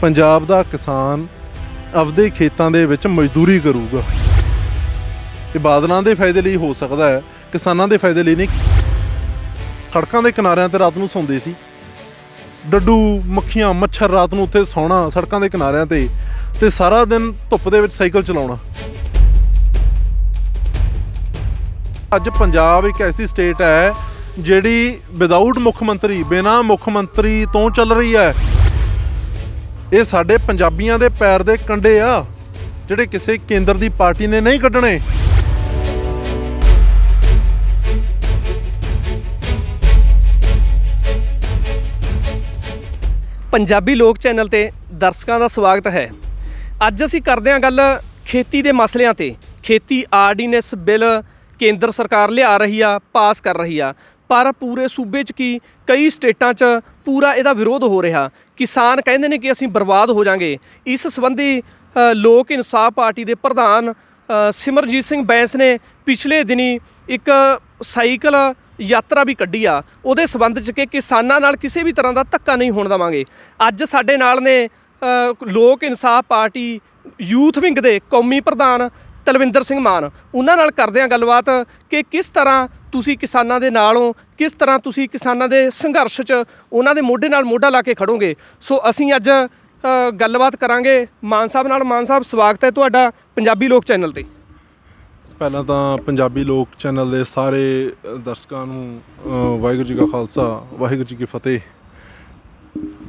ਪੰਜਾਬ ਦਾ ਕਿਸਾਨ ਆਪਦੇ ਖੇਤਾਂ ਦੇ ਵਿੱਚ ਮਜ਼ਦੂਰੀ ਕਰੂਗਾ। ਇਹ ਬਾਦਲਾਂ ਦੇ ਫਾਇਦੇ ਲਈ ਹੋ ਸਕਦਾ ਹੈ, ਕਿਸਾਨਾਂ ਦੇ ਫਾਇਦੇ ਲਈ ਨਹੀਂ। ਸੜਕਾਂ ਦੇ ਕਿਨਾਰਿਆਂ ਤੇ ਰਾਤ ਨੂੰ ਸੌਂਦੇ ਸੀ, ਡੱਡੂ ਮੱਖੀਆਂ ਮੱਛਰ ਰਾਤ ਨੂੰ ਉੱਥੇ ਸੌਣਾ ਸੜਕਾਂ ਦੇ ਕਿਨਾਰਿਆਂ ਤੇ ਸਾਰਾ ਦਿਨ ਧੁੱਪ ਦੇ ਵਿੱਚ ਸਾਈਕਲ ਚਲਾਉਣਾ। ਅੱਜ ਪੰਜਾਬ ਇੱਕ ਐਸੀ ਸਟੇਟ ਹੈ ਜਿਹੜੀ ਵਿਦਆਊਟ ਮੁੱਖ ਮੰਤਰੀ, ਬਿਨਾਂ ਮੁੱਖ ਮੰਤਰੀ ਤੋਂ ਚੱਲ ਰਹੀ ਹੈ। ਇਹ ਸਾਡੇ ਪੰਜਾਬੀਆਂ ਦੇ ਪੈਰ ਦੇ ਕੰਡੇ ਆ ਜਿਹੜੇ ਕਿਸੇ ਕੇਂਦਰ ਦੀ ਪਾਰਟੀ ਨੇ ਨਹੀਂ ਕੱਢਣੇ। ਪੰਜਾਬੀ ਲੋਕ ਚੈਨਲ ਤੇ ਦਰਸ਼ਕਾਂ ਦਾ ਸਵਾਗਤ ਹੈ। ਅੱਜ ਅਸੀਂ ਕਰਦੇ ਹਾਂ ਗੱਲ ਖੇਤੀ ਦੇ ਮਸਲਿਆਂ ਤੇ। ਖੇਤੀ ਆਰਡੀਨੈਂਸ ਬਿੱਲ ਕੇਂਦਰ ਸਰਕਾਰ ਲਿਆ ਰਹੀ ਆ, ਪਾਸ ਕਰ ਰਹੀ ਆ, ਪਰ ਪੂਰੇ ਸੂਬੇ 'ਚ ਕੀ ਕਈ ਸਟੇਟਾਂ 'ਚ ਪੂਰਾ ਇਹਦਾ ਵਿਰੋਧ ਹੋ ਰਿਹਾ। ਕਿਸਾਨ ਕਹਿੰਦੇ ਨੇ ਕਿ ਅਸੀਂ ਬਰਬਾਦ ਹੋ ਜਾਵਾਂਗੇ। ਇਸ ਸੰਬੰਧੀ ਲੋਕ ਇਨਸਾਫ ਪਾਰਟੀ ਦੇ ਪ੍ਰਧਾਨ ਸਿਮਰਜੀਤ ਸਿੰਘ ਬੈਂਸ ਨੇ ਪਿਛਲੇ ਦਿਨੀ ਇੱਕ ਸਾਈਕਲ ਯਾਤਰਾ ਵੀ ਕੱਢੀ ਆ, ਉਹਦੇ ਸੰਬੰਧ 'ਚ ਕਿ ਕਿਸਾਨਾਂ ਨਾਲ ਕਿਸੇ ਵੀ ਤਰ੍ਹਾਂ ਦਾ ਧੱਕਾ ਨਹੀਂ ਹੋਣ ਦੇਵਾਂਗੇ। ਅੱਜ ਸਾਡੇ ਨਾਲ ਨੇ ਲੋਕ ਇਨਸਾਫ ਪਾਰਟੀ ਯੂਥ ਵਿੰਗ ਦੇ ਕੌਮੀ ਪ੍ਰਧਾਨ ਤਲਵਿੰਦਰ ਸਿੰਘ ਮਾਨ। ਉਹਨਾਂ ਨਾਲ ਕਰਦੇ ਹਾਂ ਗੱਲਬਾਤ ਕਿ ਕਿਸ ਤਰ੍ਹਾਂ ਤੁਸੀਂ ਕਿਸਾਨਾਂ ਦੇ ਨਾਲ ਹੋ, ਕਿਸ ਤਰ੍ਹਾਂ ਤੁਸੀਂ ਕਿਸਾਨਾਂ ਦੇ ਸੰਘਰਸ਼ 'ਚ ਉਹਨਾਂ ਦੇ ਮੋਢੇ ਨਾਲ ਮੋਢਾ ਲਾ ਕੇ ਖੜੋਗੇ। ਸੋ ਅਸੀਂ ਅੱਜ ਗੱਲਬਾਤ ਕਰਾਂਗੇ ਮਾਨ ਸਾਹਿਬ ਨਾਲ। ਮਾਨ ਸਾਹਿਬ, ਸਵਾਗਤ ਹੈ ਤੁਹਾਡਾ ਪੰਜਾਬੀ ਲੋਕ ਚੈਨਲ 'ਤੇ। ਪਹਿਲਾਂ ਤਾਂ ਪੰਜਾਬੀ ਲੋਕ ਚੈਨਲ ਦੇ ਸਾਰੇ ਦਰਸ਼ਕਾਂ ਨੂੰ ਵਾਹਿਗੁਰੂ ਜੀ ਕਾ ਖਾਲਸਾ, ਵਾਹਿਗੁਰੂ ਜੀ ਕੀ ਫਤਿਹ।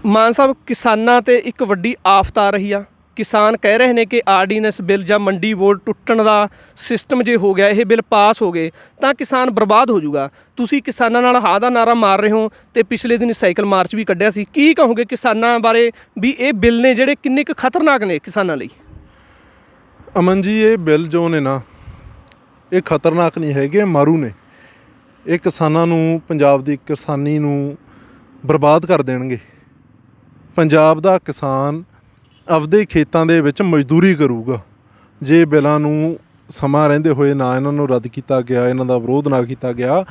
ਮਾਨ ਸਾਹਿਬ, ਕਿਸਾਨਾਂ 'ਤੇ ਇੱਕ ਵੱਡੀ ਆਫਤ ਆ ਰਹੀ ਆ। ਕਿਸਾਨ ਕਹਿ ਰਹੇ ਨੇ ਕਿ ਆਰਡੀਨੈਂਸ ਬਿੱਲ ਜਾਂ ਮੰਡੀ ਬੋਰਡ ਟੁੱਟਣ ਦਾ ਸਿਸਟਮ ਜੇ ਹੋ ਗਿਆ, ਇਹ ਬਿੱਲ ਪਾਸ ਹੋ ਗਏ ਤਾਂ ਕਿਸਾਨ ਬਰਬਾਦ ਹੋ ਜਾਊਗਾ। ਤੁਸੀਂ ਕਿਸਾਨਾਂ ਨਾਲ ਹਾਂ ਦਾ ਨਾਰਾ ਮਾਰ ਰਹੇ ਹੋ ਤੇ ਪਿਛਲੇ ਦਿਨ ਸਾਈਕਲ ਮਾਰਚ ਵੀ ਕੱਢਿਆ ਸੀ। ਕੀ ਕਹੋਗੇ ਕਿਸਾਨਾਂ ਬਾਰੇ ਵੀ ਇਹ ਬਿੱਲ ਨੇ ਜਿਹੜੇ ਕਿੰਨੇ ਕੁ ਖਤਰਨਾਕ ਨੇ ਕਿਸਾਨਾਂ ਲਈ? ਅਮਨ ਜੀ, ਇਹ ਬਿੱਲ ਜੋ ਨੇ ਨਾ, ਇਹ ਖਤਰਨਾਕ ਨਹੀਂ ਹੈਗੇ, ਮਾਰੂ ਨੇ। ਇਹ ਕਿਸਾਨਾਂ ਨੂੰ, ਪੰਜਾਬ ਦੀ ਕਿਸਾਨੀ ਨੂੰ ਬਰਬਾਦ ਕਰ ਦੇਣਗੇ। ਪੰਜਾਬ ਦਾ ਕਿਸਾਨ ਆਪਦੇ ਖੇਤਾਂ ਦੇ ਵਿੱਚ ਮਜ਼ਦੂਰੀ ਕਰੂਗਾ ਜੇ ਬਿੱਲਾਂ ਨੂੰ ਸਮਾਂ ਰਹਿੰਦੇ ਹੋਏ ਨਾ ਇਹਨਾਂ ਨੂੰ ਰੱਦ ਕੀਤਾ ਗਿਆ, ਇਹਨਾਂ ਦਾ ਵਿਰੋਧ ਨਾ ਕੀਤਾ ਗਿਆ।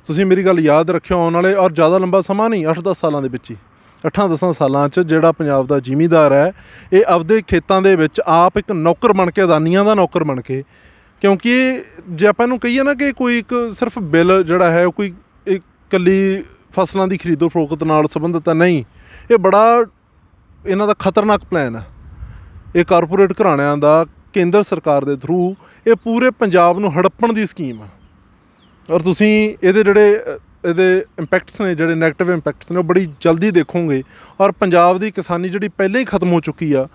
ਤੁਸੀਂ ਮੇਰੀ ਗੱਲ ਯਾਦ ਰੱਖਿਓ, ਆਉਣ ਵਾਲੇ ਔਰ ਜ਼ਿਆਦਾ ਲੰਬਾ ਸਮਾਂ ਨਹੀਂ, 8-10 ਸਾਲਾਂ ਦੇ ਵਿੱਚ ਹੀ, 8-10 ਸਾਲਾਂ 'ਚ ਜਿਹੜਾ ਪੰਜਾਬ ਦਾ ਜ਼ਿਮੀਂਦਾਰ ਹੈ ਇਹ ਆਪਦੇ ਖੇਤਾਂ ਦੇ ਵਿੱਚ ਆਪ ਇੱਕ ਨੌਕਰ ਬਣ ਕੇ, ਅਦਾਨੀਆਂ ਦਾ ਨੌਕਰ ਬਣ ਕੇ, ਕਿਉਂਕਿ ਜੇ ਆਪਾਂ ਇਹਨੂੰ ਕਹੀਏ ਨਾ ਕਿ ਕੋਈ ਇੱਕ ਸਿਰਫ ਬਿੱਲ ਜਿਹੜਾ ਹੈ ਕੋਈ ਇਕੱਲੀ ਫਸਲਾਂ ਦੀ ਖਰੀਦੋ ਫਰੋਖਤ ਨਾਲ ਸੰਬੰਧਿਤ ਹੈ, ਨਹੀਂ। ਇਹ ਬੜਾ ਇਹਨਾਂ ਦਾ ਖਤਰਨਾਕ ਪਲਾਨ ਹੈ। ਇਹ ਕਾਰਪੋਰੇਟ ਘਰਾਣਿਆਂ ਦਾ ਕੇਂਦਰ ਸਰਕਾਰ ਦੇ ਥਰੂ ਇਹ ਪੂਰੇ ਪੰਜਾਬ ਨੂੰ ਹੜੱਪਣ ਦੀ ਸਕੀਮ ਹੈ। ਔਰ ਤੁਸੀਂ ਇਹਦੇ ਇੰਪੈਕਟਸ ਨੇ, ਜਿਹੜੇ ਨੈਗੇਟਿਵ ਇੰਪੈਕਟਸ ਨੇ, ਉਹ ਬੜੀ ਜਲਦੀ ਦੇਖੋਗੇ। ਔਰ ਪੰਜਾਬ ਦੀ ਕਿਸਾਨੀ ਜਿਹੜੀ ਪਹਿਲਾਂ ਹੀ ਖਤਮ ਹੋ ਚੁੱਕੀ ਆ,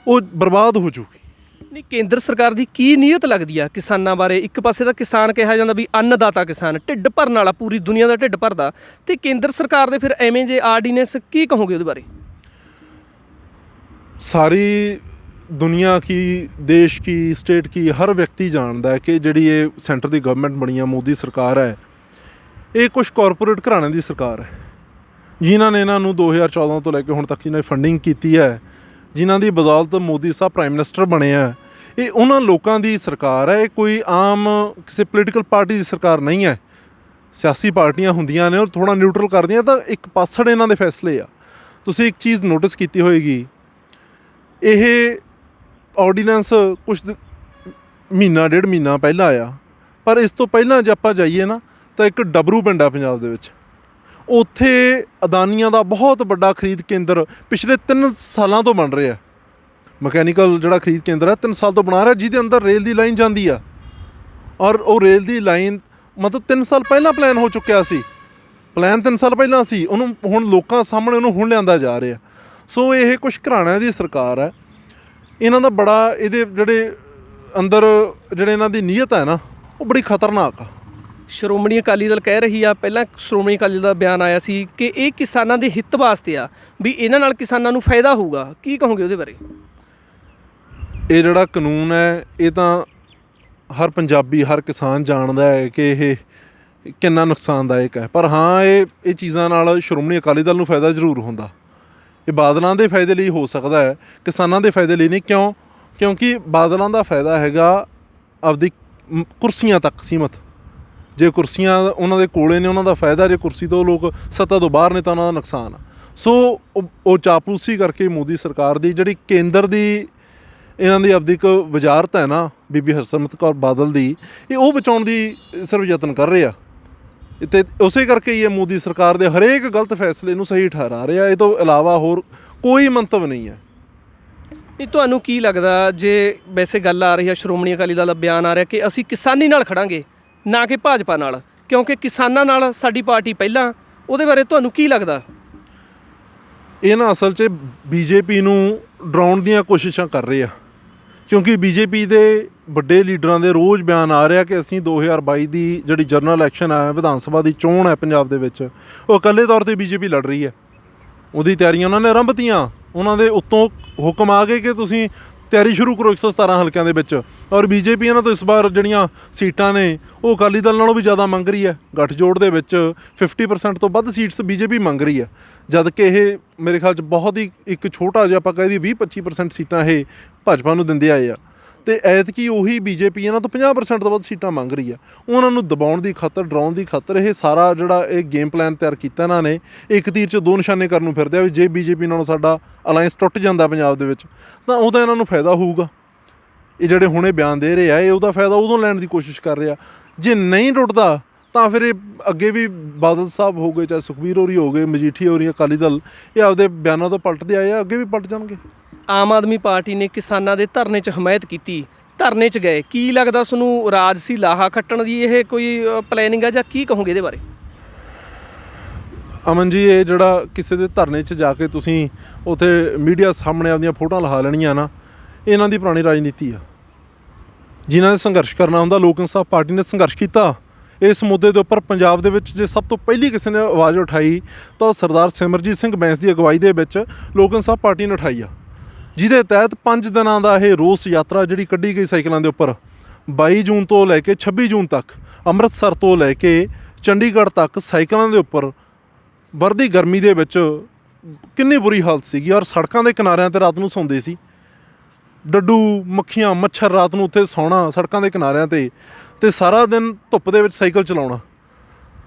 ਉਹ ਬਰਬਾਦ ਹੋ ਚੁੱਕੀ। ਨਹੀਂ, ਕੇਂਦਰ ਸਰਕਾਰ ਦੀ ਕੀ ਨੀਅਤ ਲੱਗਦੀ ਆ ਕਿਸਾਨਾਂ ਬਾਰੇ? ਇੱਕ ਪਾਸੇ ਤਾਂ ਕਿਸਾਨ ਕਿਹਾ ਜਾਂਦਾ ਵੀ ਅੰਨਦਾਤਾ ਕਿਸਾਨ, ਢਿੱਡ ਭਰਨ ਵਾਲਾ, ਪੂਰੀ ਦੁਨੀਆ ਦਾ ਢਿੱਡ ਭਰਦਾ, ਤੇ ਕੇਂਦਰ ਸਰਕਾਰ ਦੇ ਫਿਰ ਐਵੇਂ ਜੇ ਆਰਡੀਨੈਂਸ, ਕੀ ਕਹੋਗੇ ਉਹਦੇ ਬਾਰੇ? ਸਾਰੀ ਦੁਨੀਆ ਕੀ, ਦੇਸ਼ ਕੀ, ਸਟੇਟ ਕੀ, ਹਰ ਵਿਅਕਤੀ ਜਾਣਦਾ ਹੈ ਕਿ ਜਿਹੜੀ ਇਹ ਸੈਂਟਰ ਦੀ ਗਵਰਨਮੈਂਟ ਬਣੀ ਆ, ਮੋਦੀ ਸਰਕਾਰ ਹੈ, ਇਹ ਕੁਛ ਕਾਰਪੋਰੇਟ ਘਰਾਣਿਆਂ ਦੀ ਸਰਕਾਰ ਹੈ, ਜਿਨ੍ਹਾਂ ਨੇ ਇਹਨਾਂ ਨੂੰ 2014 ਤੋਂ ਲੈ ਕੇ ਹੁਣ ਤੱਕ ਜਿਹਨਾਂ ਨੇ ਫੰਡਿੰਗ ਕੀਤੀ ਹੈ, ਜਿਨ੍ਹਾਂ ਦੀ ਬਦੌਲਤ ਮੋਦੀ ਸਾਹਿਬ ਪ੍ਰਾਈਮ ਮਿਨਿਸਟਰ ਬਣੇ ਆ। ਇਹ ਉਹਨਾਂ ਲੋਕਾਂ ਦੀ ਸਰਕਾਰ ਹੈ। ਇਹ ਕੋਈ ਆਮ ਕਿਸੇ ਪੋਲੀਟੀਕਲ ਪਾਰਟੀ ਦੀ ਸਰਕਾਰ ਨਹੀਂ ਹੈ। ਸਿਆਸੀ ਪਾਰਟੀਆਂ ਹੁੰਦੀਆਂ ਨੇ, ਉਹ ਥੋੜ੍ਹਾ ਨਿਊਟਰਲ ਕਰਦੀਆਂ, ਤਾਂ ਇੱਕ ਪਾਸੜ ਇਹਨਾਂ ਦੇ ਫੈਸਲੇ ਆ। ਤੁਸੀਂ ਇੱਕ ਚੀਜ਼ ਨੋਟਿਸ ਕੀਤੀ ਹੋਏਗੀ, ਇਹ ਆਰਡੀਨੈਂਸ ਕੁਛ ਮਹੀਨਾ ਡੇਢ ਮਹੀਨਾ ਪਹਿਲਾਂ ਆਇਆ, ਪਰ ਇਸ ਤੋਂ ਪਹਿਲਾਂ ਜੇ ਆਪਾਂ ਜਾਈਏ ਨਾ ਤਾਂ ਇੱਕ ਡਬਰੂ ਪਿੰਡ ਆ ਪੰਜਾਬ ਦੇ ਵਿੱਚ, ਉੱਥੇ ਅਦਾਨੀਆਂ ਦਾ ਬਹੁਤ ਵੱਡਾ ਖਰੀਦ ਕੇਂਦਰ ਪਿਛਲੇ 3 ਸਾਲਾਂ ਤੋਂ ਬਣ ਰਿਹਾ। ਮਕੈਨੀਕਲ ਜਿਹੜਾ ਖਰੀਦ ਕੇਂਦਰ ਹੈ 3 ਸਾਲ ਤੋਂ ਬਣਾ ਰਿਹਾ, ਜਿਹਦੇ ਅੰਦਰ ਰੇਲ ਦੀ ਲਾਈਨ ਜਾਂਦੀ ਆ। ਔਰ ਉਹ ਰੇਲ ਦੀ ਲਾਈਨ ਮਤਲਬ 3 ਸਾਲ ਪਹਿਲਾਂ ਪਲਾਨ ਹੋ ਚੁੱਕਿਆ ਸੀ, ਪਲਾਨ 3 ਸਾਲ ਪਹਿਲਾਂ ਸੀ, ਉਹਨੂੰ ਹੁਣ ਲੋਕਾਂ ਸਾਹਮਣੇ ਉਹਨੂੰ ਹੁਣ ਲਿਆਂਦਾ ਜਾ ਰਿਹਾ। ਸੋ ਇਹ ਕੁਛ ਘਰਾਣਿਆਂ ਦੀ ਸਰਕਾਰ ਹੈ। ਇਹਨਾਂ ਦਾ ਬੜਾ, ਇਹਦੇ ਜਿਹੜੇ ਅੰਦਰ ਜਿਹੜੇ ਇਹਨਾਂ ਦੀ ਨੀਅਤ ਹੈ ਨਾ, ਉਹ ਬੜੀ ਖਤਰਨਾਕ ਆ। ਸ਼੍ਰੋਮਣੀ ਅਕਾਲੀ ਦਲ ਕਹਿ ਰਹੀ ਆ, ਪਹਿਲਾਂ ਸ਼੍ਰੋਮਣੀ ਅਕਾਲੀ ਦਲ ਦਾ ਬਿਆਨ ਆਇਆ ਸੀ ਕਿ ਇਹ ਕਿਸਾਨਾਂ ਦੇ ਹਿੱਤ ਵਾਸਤੇ ਆ, ਵੀ ਇਹਨਾਂ ਨਾਲ ਕਿਸਾਨਾਂ ਨੂੰ ਫਾਇਦਾ ਹੋਊਗਾ। ਕੀ ਕਹੋਗੇ ਉਹਦੇ ਬਾਰੇ? ਇਹ ਜਿਹੜਾ ਕਾਨੂੰਨ ਹੈ, ਇਹ ਤਾਂ ਹਰ ਪੰਜਾਬੀ, ਹਰ ਕਿਸਾਨ ਜਾਣਦਾ ਹੈ ਕਿ ਇਹ ਕਿੰਨਾ ਨੁਕਸਾਨਦਾਇਕ ਹੈ। ਪਰ ਹਾਂ, ਇਹ ਚੀਜ਼ਾਂ ਨਾਲ ਸ਼੍ਰੋਮਣੀ ਅਕਾਲੀ ਦਲ ਨੂੰ ਫਾਇਦਾ ਜ਼ਰੂਰ ਹੁੰਦਾ। ਇਹ ਬਾਦਲਾਂ ਦੇ ਫਾਇਦੇ ਲਈ ਹੋ ਸਕਦਾ ਹੈ, ਕਿਸਾਨਾਂ ਦੇ ਫਾਇਦੇ ਲਈ ਨਹੀਂ। ਕਿਉਂਕਿ ਬਾਦਲਾਂ ਦਾ ਫਾਇਦਾ ਹੈਗਾ ਆਪਦੀ ਕੁਰਸੀਆਂ ਤੱਕ ਸੀਮਤ। ਜੇ ਕੁਰਸੀਆਂ ਉਹਨਾਂ ਦੇ ਕੋਲੇ ਨੇ, ਉਹਨਾਂ ਦਾ ਫਾਇਦਾ। ਜੇ ਕੁਰਸੀ ਤੋਂ ਲੋਕ ਸੱਤਾ ਤੋਂ ਬਾਹਰ ਨੇ ਤਾਂ ਉਹਨਾਂ ਦਾ ਨੁਕਸਾਨ ਆ। ਸੋ ਉਹ ਚਾਪਲੂਸੀ ਕਰਕੇ ਮੋਦੀ ਸਰਕਾਰ ਦੀ ਜਿਹੜੀ ਕੇਂਦਰ ਦੀ ਇਹਨਾਂ ਦੀ ਆਪਦੀ ਇੱਕ ਵਜ਼ਾਰਤ ਹੈ ਨਾ ਬੀਬੀ ਹਰਸਿਮਰਤ ਕੌਰ ਬਾਦਲ ਦੀ, ਇਹ ਉਹ ਬਚਾਉਣ ਦੀ ਸਿਰਫ ਯਤਨ ਕਰ ਰਹੇ ਆ। ਅਤੇ ਉਸੇ ਕਰਕੇ ਹੀ ਇਹ ਮੋਦੀ ਸਰਕਾਰ ਦੇ ਹਰੇਕ ਗਲਤ ਫੈਸਲੇ ਨੂੰ ਸਹੀ ਠਹਿਰਾ ਰਿਹਾ। ਇਹ ਤੋਂ ਇਲਾਵਾ ਹੋਰ ਕੋਈ ਮੰਤਵ ਨਹੀਂ ਹੈ। ਨਹੀਂ, ਤੁਹਾਨੂੰ ਕੀ ਲੱਗਦਾ, ਜੇ ਵੈਸੇ ਗੱਲ ਆ ਰਹੀ ਹੈ ਸ਼੍ਰੋਮਣੀ ਅਕਾਲੀ ਦਲ ਦਾ ਬਿਆਨ ਆ ਰਿਹਾ ਕਿ ਅਸੀਂ ਕਿਸਾਨੀ ਨਾਲ ਖੜਾਂਗੇ ਨਾ ਕਿ ਭਾਜਪਾ ਨਾਲ, ਕਿਉਂਕਿ ਕਿਸਾਨਾਂ ਨਾਲ ਸਾਡੀ ਪਾਰਟੀ ਪਹਿਲਾਂ, ਉਹਦੇ ਬਾਰੇ ਤੁਹਾਨੂੰ ਕੀ ਲੱਗਦਾ? ਇਹ ਨਾ ਅਸਲ 'ਚ ਬੀਜੇਪੀ ਨੂੰ ਡਰਾਉਣ ਦੀਆਂ ਕੋਸ਼ਿਸ਼ਾਂ ਕਰ ਰਹੇ ਆ, ਕਿਉਂਕਿ ਬੀਜੇਪੀ ਦੇ ਵੱਡੇ ਲੀਡਰਾਂ ਦੇ ਰੋਜ਼ ਬਿਆਨ ਆ ਰਿਹਾ ਕਿ ਅਸੀਂ 2022 ਦੀ ਜਿਹੜੀ ਜਨਰਲ ਇਲੈਕਸ਼ਨ ਹੈ, ਵਿਧਾਨ ਸਭਾ ਦੀ ਚੋਣ ਹੈ ਪੰਜਾਬ ਦੇ ਵਿੱਚ, ਉਹ ਇਕੱਲੇ ਤੌਰ 'ਤੇ ਬੀਜੇਪੀ ਲੜ ਰਹੀ ਹੈ। ਉਹਦੀ ਤਿਆਰੀਆਂ ਉਹਨਾਂ ਨੇ ਆਰੰਭਤੀਆਂ। ਉਹਨਾਂ ਦੇ ਉੱਤੋਂ ਹੁਕਮ ਆ ਗਏ ਕਿ ਤੁਸੀਂ ਤਿਆਰੀ ਸ਼ੁਰੂ ਕਰੋ 117 ਹਲਕਿਆਂ ਦੇ ਵਿੱਚ। ਔਰ ਬੀਜੇਪੀ ਇਹਨਾਂ ਤੋਂ ਇਸ ਵਾਰ ਜਿਹੜੀਆਂ ਸੀਟਾਂ ਨੇ ਉਹ ਅਕਾਲੀ ਦਲ ਨਾਲੋਂ ਵੀ ਜ਼ਿਆਦਾ ਮੰਗ ਰਹੀ ਹੈ। ਗੱਠਜੋੜ ਦੇ ਵਿੱਚ 50% ਤੋਂ ਵੱਧ ਸੀਟਸ ਬੀਜੇਪੀ ਮੰਗ ਰਹੀ ਹੈ, ਜਦ ਕਿ ਇਹ ਮੇਰੇ ਖਿਆਲ 'ਚ ਬਹੁਤ ਹੀ ਇੱਕ ਛੋਟਾ ਜਿਹਾ ਆਪਾਂ ਕਹਿ ਦਈਏ 20-25% ਸੀਟਾਂ ਇਹ ਭਾਜਪਾ ਨੂੰ ਦਿੰਦੇ ਆਏ ਆ। ਅਤੇ ਐਤਕੀ ਉਹੀ ਬੀਜੇਪੀ ਇਹਨਾਂ ਤੋਂ 50% ਤੋਂ ਵੱਧ ਸੀਟਾਂ ਮੰਗ ਰਹੀ ਆ। ਉਹਨਾਂ ਨੂੰ ਦਬਾਉਣ ਦੀ ਖਾਤਰ, ਡਰਾਉਣ ਦੀ ਖਾਤਰ ਇਹ ਸਾਰਾ ਜਿਹੜਾ ਇਹ ਗੇਮ ਪਲਾਨ ਤਿਆਰ ਕੀਤਾ ਇਹਨਾਂ ਨੇ, ਇੱਕ ਤੀਰ 'ਚ ਦੋ ਨਿਸ਼ਾਨੇ ਕਰਨ ਨੂੰ ਫਿਰਦੇ ਆ ਵੀ ਜੇ ਬੀਜੇਪੀ ਨਾਲੋਂ ਸਾਡਾ ਅਲਾਇੰਸ ਟੁੱਟ ਜਾਂਦਾ ਪੰਜਾਬ ਦੇ ਵਿੱਚ ਤਾਂ ਉਹਦਾ ਇਹਨਾਂ ਨੂੰ ਫਾਇਦਾ ਹੋਊਗਾ। ਇਹ ਜਿਹੜੇ ਹੁਣੇ ਬਿਆਨ ਦੇ ਰਹੇ ਆ, ਇਹ ਉਹਦਾ ਫਾਇਦਾ ਉਦੋਂ ਲੈਣ ਦੀ ਕੋਸ਼ਿਸ਼ ਕਰ ਰਹੇ ਆ। ਜੇ ਨਹੀਂ ਟੁੱਟਦਾ ਤਾਂ ਫਿਰ ਇਹ ਅੱਗੇ ਵੀ ਬਾਦਲ ਸਾਹਿਬ ਹੋ ਗਏ, ਚਾਹੇ ਸੁਖਬੀਰ ਹੋਰੀ ਹੋ ਗਏ, ਮਜੀਠੀ ਹੋਰੀ, ਅਕਾਲੀ ਦਲ, ਇਹ ਆਪਦੇ ਬਿਆਨਾਂ ਤੋਂ ਪਲਟਦੇ ਆਏ ਆ, ਅੱਗੇ ਵੀ ਪਲਟ ਜਾਣਗੇ। ਆਮ ਆਦਮੀ ਪਾਰਟੀ ਨੇ ਕਿਸਾਨਾਂ ਦੇ ਧਰਨੇ 'ਚ ਹਮਾਇਤ ਕੀਤੀ, ਧਰਨੇ 'ਚ ਗਏ, ਕੀ ਲੱਗਦਾ ਤੁਹਾਨੂੰ ਰਾਜਸੀ ਲਾਹਾ ਖੱਟਣ ਦੀ ਇਹ ਕੋਈ ਪਲੈਨਿੰਗ ਆ ਜਾਂ ਕੀ ਕਹੋਗੇ ਇਹਦੇ ਬਾਰੇ? ਅਮਨ ਜੀ, ਇਹ ਜਿਹੜਾ ਕਿਸੇ ਦੇ ਧਰਨੇ 'ਚ ਜਾ ਕੇ ਤੁਸੀਂ ਉੱਥੇ ਮੀਡੀਆ ਸਾਹਮਣੇ ਆਪਦੀਆਂ ਫੋਟੋਆਂ ਲਗਾ ਲੈਣੀਆਂ ਨਾ, ਇਹਨਾਂ ਦੀ ਪੁਰਾਣੀ ਰਾਜਨੀਤੀ ਆ। ਜਿਨ੍ਹਾਂ ਨੇ ਸੰਘਰਸ਼ ਕਰਨਾ ਹੁੰਦਾ, ਲੋਕ ਇਨਸਾਫ ਪਾਰਟੀ ਨੇ ਸੰਘਰਸ਼ ਕੀਤਾ ਇਸ ਮੁੱਦੇ ਦੇ ਉੱਪਰ। ਪੰਜਾਬ ਦੇ ਵਿੱਚ ਜੇ ਸਭ ਤੋਂ ਪਹਿਲੀ ਕਿਸੇ ਨੇ ਆਵਾਜ਼ ਉਠਾਈ ਤਾਂ ਉਹ ਸਰਦਾਰ ਸਿਮਰਜੀਤ ਸਿੰਘ ਬੈਂਸ ਦੀ ਅਗਵਾਈ ਦੇ ਵਿੱਚ ਲੋਕ ਇਨਸਾਫ ਪਾਰਟੀ ਨੇ ਉਠਾਈ ਆ, ਜਿਹਦੇ ਤਹਿਤ 5 ਦਿਨਾਂ ਦਾ ਇਹ ਰੋਸ ਯਾਤਰਾ ਜਿਹੜੀ ਕੱਢੀ ਗਈ ਸਾਈਕਲਾਂ ਦੇ ਉੱਪਰ 22 ਜੂਨ ਤੋਂ ਲੈ ਕੇ 26 ਜੂਨ ਤੱਕ, ਅੰਮ੍ਰਿਤਸਰ ਤੋਂ ਲੈ ਕੇ ਚੰਡੀਗੜ੍ਹ ਤੱਕ ਸਾਈਕਲਾਂ ਦੇ ਉੱਪਰ ਵਰਦੀ ਗਰਮੀ ਦੇ ਵਿੱਚ ਕਿੰਨੀ ਬੁਰੀ ਹਾਲਤ ਸੀਗੀ। ਔਰ ਸੜਕਾਂ ਦੇ ਕਿਨਾਰਿਆਂ 'ਤੇ ਰਾਤ ਨੂੰ ਸੌਂਦੇ ਸੀ, ਡੱਡੂ, ਮੱਖੀਆਂ, ਮੱਛਰ, ਰਾਤ ਨੂੰ ਉੱਥੇ ਸੌਣਾ ਸੜਕਾਂ ਦੇ ਕਿਨਾਰਿਆਂ 'ਤੇ ਸਾਰਾ ਦਿਨ ਧੁੱਪ ਦੇ ਵਿੱਚ ਸਾਈਕਲ ਚਲਾਉਣਾ।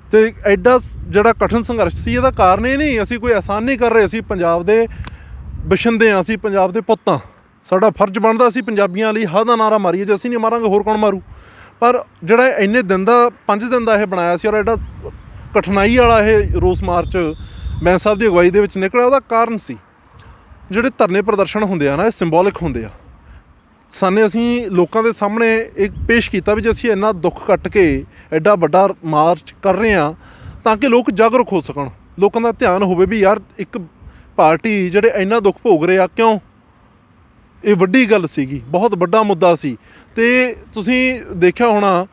ਅਤੇ ਐਡਾ ਜਿਹੜਾ ਕਠਿਨ ਸੰਘਰਸ਼ ਸੀ, ਇਹਦਾ ਕਾਰਨ ਇਹ ਨਹੀਂ ਅਸੀਂ ਕੋਈ ਆਸਾਨ ਨਹੀਂ ਕਰ ਰਹੇ। ਅਸੀਂ ਪੰਜਾਬ ਦੇ ਬਸ਼ਿੰਦੇ ਹਾਂ, ਅਸੀਂ ਪੰਜਾਬ ਦੇ ਪੁੱਤ ਹਾਂ, ਸਾਡਾ ਫਰਜ਼ ਬਣਦਾ ਅਸੀਂ ਪੰਜਾਬੀਆਂ ਲਈ ਹਾਂ ਦਾ ਨਾਅਰਾ ਮਾਰੀਏ। ਜੇ ਅਸੀਂ ਨਹੀਂ ਮਾਰਾਂਗੇ ਹੋਰ ਕੌਣ ਮਾਰੂ? ਪਰ ਜਿਹੜਾ ਇੰਨੇ ਦਿਨ ਦਾ 5 ਦਿਨ ਦਾ ਇਹ ਬਣਾਇਆ ਸੀ ਔਰ ਐਡਾ ਕਠਿਨਾਈ ਵਾਲਾ ਇਹ ਰੋਸ ਮਾਰਚ ਬੈਂਸ ਸਾਹਿਬ ਦੀ ਅਗਵਾਈ ਦੇ ਵਿੱਚ ਨਿਕਲਿਆ, ਉਹਦਾ ਕਾਰਨ ਸੀ ਜਿਹੜੇ ਧਰਨੇ ਪ੍ਰਦਰਸ਼ਨ ਹੁੰਦੇ ਆ ਨਾ, ਇਹ ਸਿੰਬੋਲਿਕ ਹੁੰਦੇ ਆ। ਅਸੀਂ ਲੋਕਾਂ ਦੇ ਸਾਹਮਣੇ ਇੱਕ ਪੇਸ਼ ਕੀਤਾ ਵੀ ਜੇ ਅਸੀਂ ਇੰਨਾ ਦੁੱਖ ਕੱਟ ਕੇ ਐਡਾ ਵੱਡਾ ਮਾਰਚ ਕਰ ਰਹੇ ਹਾਂ ਤਾਂ ਕਿ ਲੋਕ ਜਾਗਰੂਕ ਹੋ ਸਕਣ, ਲੋਕਾਂ ਦਾ ਧਿਆਨ ਹੋਵੇ ਵੀ ਯਾਰ ਇੱਕ ਪਾਰਟੀ ਜਿਹੜੇ ਇੰਨਾ ਦੁੱਖ ਭੋਗ ਰਹੇ ਆ ਕਿਉਂ। ਇਹ ਵੱਡੀ ਗੱਲ ਸੀਗੀ, ਬਹੁਤ ਵੱਡਾ ਮੁੱਦਾ ਸੀ। ਅਤੇ ਤੁਸੀਂ ਦੇਖਿਆ ਹੋਣਾ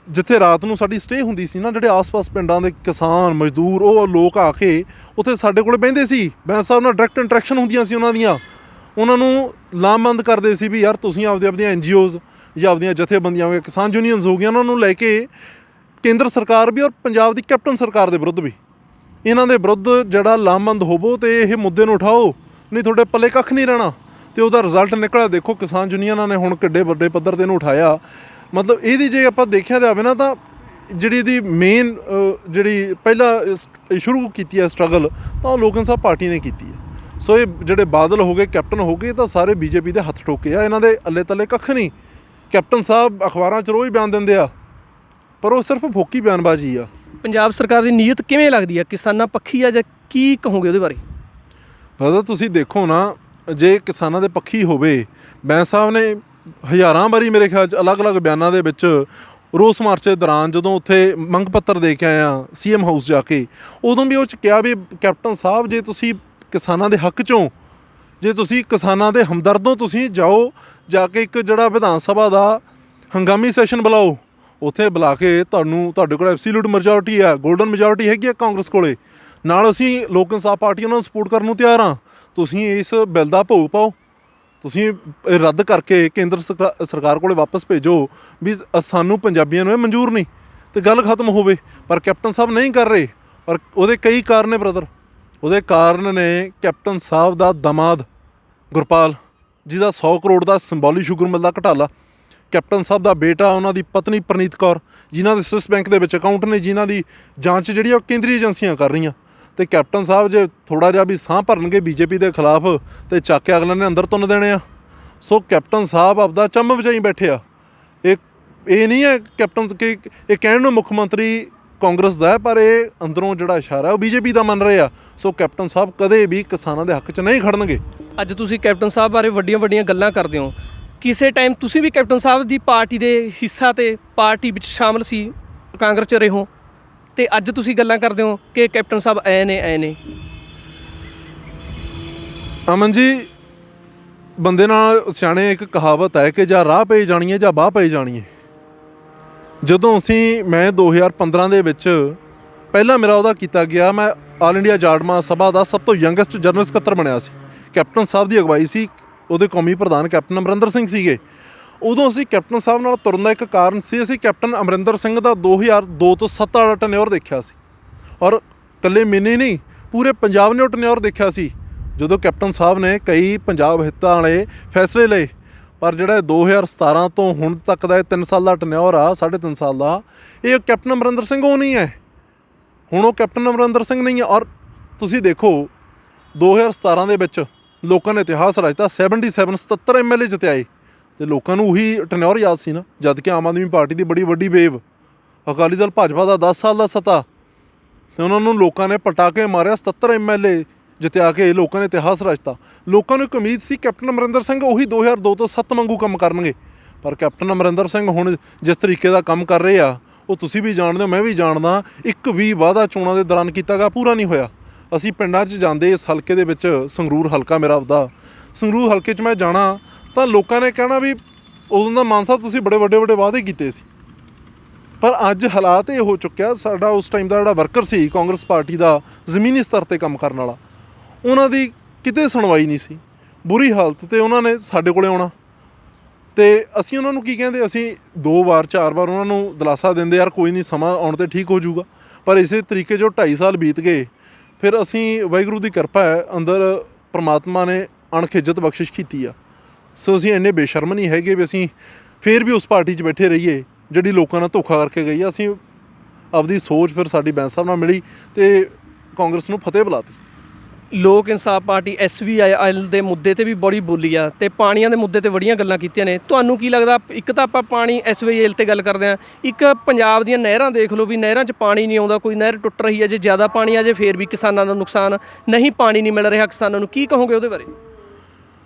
ਜਿੱਥੇ ਰਾਤ ਨੂੰ ਸਾਡੀ ਸਟੇ ਹੁੰਦੀ ਸੀ ਨਾ, ਜਿਹੜੇ ਆਸ-ਪਾਸ ਪਿੰਡਾਂ ਦੇ ਕਿਸਾਨ, ਮਜ਼ਦੂਰ, ਉਹ ਲੋਕ ਆ ਕੇ ਉੱਥੇ ਸਾਡੇ ਕੋਲ ਬਹਿੰਦੇ ਸੀ। ਬੈਂਸ ਸਾਹਿਬ ਨਾਲ ਡਾਇਰੈਕਟ ਇੰਟਰੈਕਸ਼ਨ ਹੁੰਦੀਆਂ ਸੀ ਉਹਨਾਂ ਦੀਆਂ। ਉਹਨਾਂ ਨੂੰ ਲਾਮਬੰਦ ਕਰਦੇ ਸੀ ਵੀ ਯਾਰ ਤੁਸੀਂ ਆਪਦੀਆਂ NGOs ਜਾਂ ਆਪਦੀਆਂ ਜਥੇਬੰਦੀਆਂ ਹੋ ਗਈਆਂ, ਕਿਸਾਨ ਯੂਨੀਅਨਸ ਹੋ ਗਈਆਂ, ਉਹਨਾਂ ਨੂੰ ਲੈ ਕੇ ਕੇਂਦਰ ਸਰਕਾਰ ਵੀ ਔਰ ਪੰਜਾਬ ਦੀ ਕੈਪਟਨ ਸਰਕਾਰ ਦੇ ਵਿਰੁੱਧ ਵੀ, ਇਹਨਾਂ ਦੇ ਵਿਰੁੱਧ ਜਿਹੜਾ ਲਾਮਬੰਦ ਹੋਵੋ ਅਤੇ ਇਹ ਮੁੱਦੇ ਨੂੰ ਉਠਾਓ, ਨਹੀਂ ਤੁਹਾਡੇ ਪੱਲੇ ਕੱਖ ਨਹੀਂ ਰਹਿਣਾ। ਅਤੇ ਉਹਦਾ ਰਿਜ਼ਲਟ ਨਿਕਲਿਆ। ਦੇਖੋ ਕਿਸਾਨ ਯੂਨੀਅਨਾਂ ਨੇ ਹੁਣ ਕਿੱਡੇ ਵੱਡੇ ਪੱਧਰ 'ਤੇ ਇਹਨੂੰ ਉਠਾਇਆ। ਮਤਲਬ ਇਹਦੀ ਜੇ ਆਪਾਂ ਦੇਖਿਆ ਜਾਵੇ ਨਾ ਤਾਂ ਜਿਹੜੀ ਇਹਦੀ ਮੇਨ ਜਿਹੜੀ ਪਹਿਲਾਂ ਸ਼ੁਰੂ ਕੀਤੀ ਹੈ ਸਟਰਗਲ, ਤਾਂ ਉਹ ਲੋਕ ਇਨਸਾਫ ਪਾਰਟੀ ਨੇ ਕੀਤੀ ਹੈ। ਸੋ ਇਹ ਜਿਹੜੇ ਬਾਦਲ ਹੋ ਗਏ, ਕੈਪਟਨ ਹੋ ਗਏ, ਤਾਂ ਸਾਰੇ ਬੀਜੇਪੀ ਦੇ ਹੱਥ ਠੋਕੇ ਆ। ਇਹਨਾਂ ਦੇ ਅੱਲੇ ਤੱਲੇ ਕੱਖ ਨਹੀਂ। ਕੈਪਟਨ ਸਾਹਿਬ ਅਖਬਾਰਾਂ 'ਚ ਰੋਜ਼ ਬਿਆਨ ਦਿੰਦੇ ਆ, ਪਰ ਉਹ ਸਿਰਫ ਫੋਕੀ ਬਿਆਨਬਾਜ਼ੀ ਆ। ਪੰਜਾਬ ਸਰਕਾਰ ਦੀ ਨੀਅਤ ਕਿਵੇਂ ਲੱਗਦੀ ਆ? ਕਿਸਾਨਾਂ ਪੱਖੀ ਆ ਜਾਂ ਕੀ ਕਹੋਗੇ ਉਹਦੇ ਬਾਰੇ? ਬਸ ਤੁਸੀਂ ਦੇਖੋ ਨਾ, ਜੇ ਕਿਸਾਨਾਂ ਦੇ ਪੱਖੀ ਹੋਵੇ, ਬੈਂਸ ਸਾਹਿਬ ਨੇ ਹਜ਼ਾਰਾਂ ਵਾਰੀ ਮੇਰੇ ਖਿਆਲ 'ਚ ਅਲੱਗ-ਅਲੱਗ ਬਿਆਨਾਂ ਦੇ ਵਿੱਚ ਰੋਸ ਮਾਰਚ ਦੇ ਦੌਰਾਨ ਜਦੋਂ ਉੱਥੇ ਮੰਗ ਪੱਤਰ ਦੇ ਕੇ ਆਇਆ CM ਹਾਊਸ ਜਾ ਕੇ, ਉਦੋਂ ਵੀ ਉਹ 'ਚ ਕਿਹਾ ਵੀ ਕੈਪਟਨ ਸਾਹਿਬ ਜੇ ਤੁਸੀਂ ਕਿਸਾਨਾਂ ਦੇ ਹੱਕ 'ਚੋਂ, ਜੇ ਤੁਸੀਂ ਕਿਸਾਨਾਂ ਦੇ ਹਮਦਰਦੋਂ, ਤੁਸੀਂ ਜਾਓ ਜਾ ਕੇ ਇੱਕ ਜਿਹੜਾ ਵਿਧਾਨ ਸਭਾ ਦਾ ਹੰਗਾਮੀ ਸੈਸ਼ਨ ਬੁਲਾਓ, ਉੱਥੇ ਬੁਲਾ ਕੇ ਤੁਹਾਡੇ ਕੋਲ ਐਬਸੋਲੂਟ ਮੈਜੋਰਟੀ ਆ, ਗੋਲਡਨ ਮੈਜੋਰਟੀ ਹੈਗੀ ਆ ਕਾਂਗਰਸ ਕੋਲੇ, ਨਾਲ ਅਸੀਂ ਲੋਕ ਇਨਸਾਫ ਪਾਰਟੀ ਉਹਨਾਂ ਨੂੰ ਸਪੋਰਟ ਕਰਨ ਨੂੰ ਤਿਆਰ ਹਾਂ। ਤੁਸੀਂ ਇਸ ਬਿੱਲ ਦਾ ਭੋਗ ਪਾਓ, ਤੁਸੀਂ ਇਹ ਰੱਦ ਕਰਕੇ ਕੇਂਦਰ ਸਰਕਾਰ ਕੋਲੇ ਵਾਪਸ ਭੇਜੋ ਵੀ ਸਾਨੂੰ ਪੰਜਾਬੀਆਂ ਨੂੰ ਇਹ ਮਨਜ਼ੂਰ ਨਹੀਂ, ਅਤੇ ਗੱਲ ਖਤਮ ਹੋਵੇ। ਪਰ ਕੈਪਟਨ ਸਾਹਿਬ ਨਹੀਂ ਕਰ ਰਹੇ, ਔਰ ਉਹਦੇ ਕਈ ਕਾਰਨ ਨੇ ਬ੍ਰਦਰ। ਉਹਦੇ ਕਾਰਨ ਨੇ ਕੈਪਟਨ ਸਾਹਿਬ ਦਾ ਦਮਾਦ ਗੁਰਪਾਲ, ਜਿਹਦਾ 100 ਕਰੋੜ ਦਾ ਸਿੰਬੋਲਿਕ ਸ਼ੂਗਰ ਮਿਲ ਦਾ ਘਟਾਲਾ, ਕੈਪਟਨ ਸਾਹਿਬ ਦਾ ਬੇਟਾ, ਉਹਨਾਂ ਦੀ ਪਤਨੀ ਪ੍ਰਨੀਤ ਕੌਰ, ਜਿਨ੍ਹਾਂ ਦੇ ਸਵਿਸ ਬੈਂਕ ਦੇ ਵਿੱਚ ਅਕਾਊਂਟ ਨੇ, ਜਿਨ੍ਹਾਂ ਦੀ ਜਾਂਚ ਜਿਹੜੀ ਉਹ ਕੇਂਦਰੀ ਏਜੰਸੀਆਂ ਕਰ ਰਹੀਆਂ, ਤੇ ਕੈਪਟਨ ਸਾਹਿਬ ਜੇ ਥੋੜਾ ਜਿਹਾ ਵੀ ਸਾਹ ਭਰਨਗੇ ਬੀਜੇਪੀ ਦੇ ਖਿਲਾਫ ਤੇ ਚੱਕ ਕੇ ਅਗਲੇ ਨੇ ਅੰਦਰ ਤੁੰਨ ਦੇਣੇ ਆ। ਸੋ ਕੈਪਟਨ ਸਾਹਿਬ ਆਪਦਾ ਚੰਮ ਵਜਾਈ ਬੈਠੇ ਆ। ਇਹ ਨਹੀਂ ਹੈ ਕੈਪਟਨ ਕਿ ਇਹ ਕਹਿਣ ਨੂੰ ਮੁੱਖ ਮੰਤਰੀ ਕਾਂਗਰਸ ਦਾ ਹੈ, ਪਰ ਇਹ ਅੰਦਰੋਂ ਜਿਹੜਾ ਇਸ਼ਾਰਾ ਉਹ ਬੀਜੇਪੀ ਦਾ ਮੰਨ ਰਹੇ ਆ। ਸੋ ਕੈਪਟਨ ਸਾਹਿਬ ਕਦੇ ਵੀ ਕਿਸਾਨਾਂ ਦੇ ਹੱਕ 'ਚ ਨਹੀਂ ਖੜਨਗੇ। ਅੱਜ ਤੁਸੀਂ ਕੈਪਟਨ ਸਾਹਿਬ ਬਾਰੇ ਵੱਡੀਆਂ ਗੱਲਾਂ ਕਰਦੇ ਹੋ, ਕਿਸੇ ਟਾਈਮ ਤੁਸੀਂ ਵੀ ਕੈਪਟਨ ਸਾਹਿਬ ਦੀ ਪਾਰਟੀ ਦੇ ਹਿੱਸਾ ਤੇ ਪਾਰਟੀ ਵਿੱਚ ਸ਼ਾਮਲ ਸੀ, ਕਾਂਗਰਸ 'ਚ ਰਹੇ ਹੋ, ਤੇ ਅੱਜ ਤੁਸੀਂ ਗੱਲਾਂ ਕਰਦੇ ਹੋ ਕਿ ਕੈਪਟਨ ਸਾਹਿਬ ਐ ਨੇ। ਅਮਨ ਜੀ, ਬੰਦੇ ਨਾਲ ਸਿਆਣੇ ਇੱਕ ਕਹਾਵਤ ਹੈ ਕਿ ਜਾਂ ਰਾਹ ਪਈ ਜਾਣੀ ਹੈ ਜਾਂ ਬਾਹ ਪਈ ਜਾਣੀ ਹੈ। ਜਦੋਂ ਮੈਂ 2015 ਦੇ ਵਿੱਚ ਪਹਿਲਾਂ ਮੇਰਾ ਉਹਦਾ ਕੀਤਾ ਗਿਆ, ਮੈਂ ਆਲ ਇੰਡੀਆ ਜਾਟ ਸਭਾ ਦਾ ਸਭ ਤੋਂ ਯੰਗੈਸਟ ਜਨਰਲ ਸਕੱਤਰ ਬਣਿਆ ਸੀ। ਕੈਪਟਨ ਸਾਹਿਬ ਦੀ ਅਗਵਾਈ ਸੀ, ਉਹਦੇ ਕੌਮੀ ਪ੍ਰਧਾਨ ਕੈਪਟਨ ਅਮਰਿੰਦਰ ਸਿੰਘ ਸੀਗੇ। ਉਦੋਂ ਅਸੀਂ ਕੈਪਟਨ ਸਾਹਿਬ ਨਾਲ ਤੁਰਨ ਦਾ ਇੱਕ ਕਾਰਨ ਸੀ, ਅਸੀਂ ਕੈਪਟਨ ਅਮਰਿੰਦਰ ਸਿੰਘ ਦਾ 2002 ਤੋਂ 7 ਵਾਲਾ ਟਨਿਓਰ ਦੇਖਿਆ ਸੀ, ਔਰ ਇਕੱਲੇ ਮੈਨੇ ਨਹੀਂ ਪੂਰੇ ਪੰਜਾਬ ਨੇ ਉਹ ਟਨਿਓਰ ਦੇਖਿਆ ਸੀ, ਜਦੋਂ ਕੈਪਟਨ ਸਾਹਿਬ ਨੇ ਕਈ ਪੰਜਾਬ ਹਿੱਤਾਂ ਵਾਲੇ ਫੈਸਲੇ ਲਏ। ਪਰ ਜਿਹੜਾ 2017 ਤੋਂ ਹੁਣ ਤੱਕ ਦਾ ਇਹ 3 ਸਾਲ ਦਾ ਟਨਿਓਰ ਆ, 3.5 ਸਾਲ ਦਾ, ਇਹ ਕੈਪਟਨ ਅਮਰਿੰਦਰ ਸਿੰਘ ਉਹ ਨਹੀਂ ਹੈ। ਹੁਣ ਉਹ ਕੈਪਟਨ ਅਮਰਿੰਦਰ ਸਿੰਘ ਨਹੀਂ ਹੈ। ਔਰ ਤੁਸੀਂ ਦੇਖੋ 2017 ਦੇ ਵਿੱਚ ਲੋਕਾਂ ਨੇ ਇਤਿਹਾਸ ਰਚਤਾ, 77 MLA ਜਿੱਤਿਆਏ, ਅਤੇ ਲੋਕਾਂ ਨੂੰ ਉਹੀ ਟਨਿਓਰ ਯਾਦ ਸੀ ਨਾ। ਜਦ ਕਿ ਆਮ ਆਦਮੀ ਪਾਰਟੀ ਦੀ ਬੜੀ ਵੱਡੀ ਵੇਵ, ਅਕਾਲੀ ਦਲ ਭਾਜਪਾ ਦਾ 10 ਸਾਲ ਦਾ ਸੱਤਾ, ਅਤੇ ਉਹਨਾਂ ਨੂੰ ਲੋਕਾਂ ਨੇ ਪਟਾ ਕੇ ਮਾਰਿਆ। 77 MLA ਜਿੱਤਿਆ ਕੇ ਲੋਕਾਂ ਨੇ ਇਤਿਹਾਸ ਰਚਤਾ। ਲੋਕਾਂ ਨੂੰ ਇੱਕ ਉਮੀਦ ਸੀ ਕੈਪਟਨ ਅਮਰਿੰਦਰ ਸਿੰਘ ਉਹੀ 2002 ਤੋਂ 7 ਵਾਂਗੂ ਕੰਮ ਕਰਨਗੇ, ਪਰ ਕੈਪਟਨ ਅਮਰਿੰਦਰ ਸਿੰਘ ਹੁਣ ਜਿਸ ਤਰੀਕੇ ਦਾ ਕੰਮ ਕਰ ਰਹੇ ਆ, ਉਹ ਤੁਸੀਂ ਵੀ ਜਾਣਦੇ ਹੋ, ਮੈਂ ਵੀ ਜਾਣਦਾ। ਇੱਕ ਵੀ ਵਾਅਦਾ ਚੋਣਾਂ ਦੇ ਦੌਰਾਨ ਕੀਤਾ ਗਿਆ ਪੂਰਾ ਨਹੀਂ ਹੋਇਆ। ਅਸੀਂ ਪਿੰਡਾਂ 'ਚ ਜਾਂਦੇ, ਇਸ ਹਲਕੇ ਦੇ ਵਿੱਚ ਸੰਗਰੂਰ ਹਲਕਾ ਮੇਰਾ ਆਪਦਾ, ਸੰਗਰੂਰ ਹਲਕੇ 'ਚ ਮੈਂ ਜਾਣਾ ਤਾਂ ਲੋਕਾਂ ਨੇ ਕਹਿਣਾ ਵੀ ਉਦੋਂ ਦਾ ਮਾਨ ਸਾਹਿਬ ਤੁਸੀਂ ਬੜੇ ਵੱਡੇ ਵਾਅਦੇ ਕੀਤੇ ਸੀ। ਪਰ ਅੱਜ ਹਾਲਾਤ ਇਹ ਹੋ ਚੁੱਕਿਆ, ਸਾਡਾ ਉਸ ਟਾਈਮ ਦਾ ਜਿਹੜਾ ਵਰਕਰ ਸੀ ਕਾਂਗਰਸ ਪਾਰਟੀ ਦਾ ਜ਼ਮੀਨੀ ਸਤਰ 'ਤੇ ਕੰਮ ਕਰਨ ਵਾਲਾ, ਉਹਨਾਂ ਦੀ ਕਿਤੇ ਸੁਣਵਾਈ ਨਹੀਂ ਸੀ, ਬੁਰੀ ਹਾਲਤ, ਤੇ ਉਹਨਾਂ ਨੇ ਸਾਡੇ ਕੋਲੇ ਆਉਣਾ ਤੇ ਅਸੀਂ ਉਹਨਾਂ ਨੂੰ ਕੀ ਕਹਿੰਦੇ, ਅਸੀਂ 2 ਵਾਰ 4 ਵਾਰ ਉਹਨਾਂ ਨੂੰ ਦਿਲਾਸਾ ਦਿੰਦੇ, ਯਾਰ ਕੋਈ ਨਹੀਂ ਸਮਾਂ ਆਉਣ 'ਤੇ ਠੀਕ ਹੋ ਜਾਊਗਾ। ਪਰ ਇਸੇ ਤਰੀਕੇ ਜੋ 2.5 ਸਾਲ ਬੀਤ ਗਏ, ਫਿਰ ਅਸੀਂ ਵਾਹਿਗੁਰੂ ਦੀ ਕਿਰਪਾ ਹੈ, ਅੰਦਰ ਪਰਮਾਤਮਾ ਨੇ ਅਣਖਿੱਜਤ ਬਖਸ਼ਿਸ਼ ਕੀਤੀ ਆ। ਸੋ ਅਸੀਂ ਇੰਨੇ ਬੇਸ਼ਰਮ ਨਹੀਂ ਹੈਗੇ ਵੀ ਅਸੀਂ ਫਿਰ ਵੀ ਉਸ ਪਾਰਟੀ 'ਚ ਬੈਠੇ ਰਹੀਏ ਜਿਹੜੀ ਲੋਕਾਂ ਨਾਲ ਧੋਖਾ ਕਰਕੇ ਗਈ ਆ। ਅਸੀਂ ਆਪਦੀ ਸੋਚ ਫਿਰ ਸਾਡੀ ਬੈਂਸ ਸਾਹਿਬ ਨਾਲ ਮਿਲੀ ਅਤੇ ਕਾਂਗਰਸ ਨੂੰ ਫਤਿਹ ਬੁਲਾਤੀ। ਲੋਕ ਇਨਸਾਫ ਪਾਰਟੀ SVIL ਦੇ ਮੁੱਦੇ ਤੇ ਵੀ ਬੜੀ ਬੋਲੀ ਆ, ਤੇ ਪਾਣੀਆਂ ਦੇ ਮੁੱਦੇ ਤੇ ਬੜੀਆਂ ਗੱਲਾਂ ਕੀਤੀਆਂ ਨੇ। ਤੁਹਾਨੂੰ ਕੀ ਲੱਗਦਾ, ਇੱਕ ਤਾਂ ਆਪਾਂ ਪਾਣੀ SVIL ਤੇ ਗੱਲ ਕਰਦੇ ਹਾਂ, ਇੱਕ ਪੰਜਾਬ ਦੀਆਂ ਨਹਿਰਾਂ ਦੇਖ ਲਓ ਵੀ ਨਹਿਰਾਂ 'ਚ ਪਾਣੀ ਨਹੀਂ ਆਉਂਦਾ, ਕੋਈ ਨਹਿਰ ਟੁੱਟ ਰਹੀ ਹੈ, ਜੇ ਜ਼ਿਆਦਾ ਪਾਣੀ ਆ ਜੇ ਫਿਰ ਵੀ ਕਿਸਾਨਾਂ ਦਾ ਨੁਕਸਾਨ, ਨਹੀਂ ਪਾਣੀ ਨਹੀਂ ਮਿਲ ਰਿਹਾ ਕਿਸਾਨਾਂ ਨੂੰ, ਕੀ ਕਹੋਗੇ ਉਹਦੇ ਬਾਰੇ?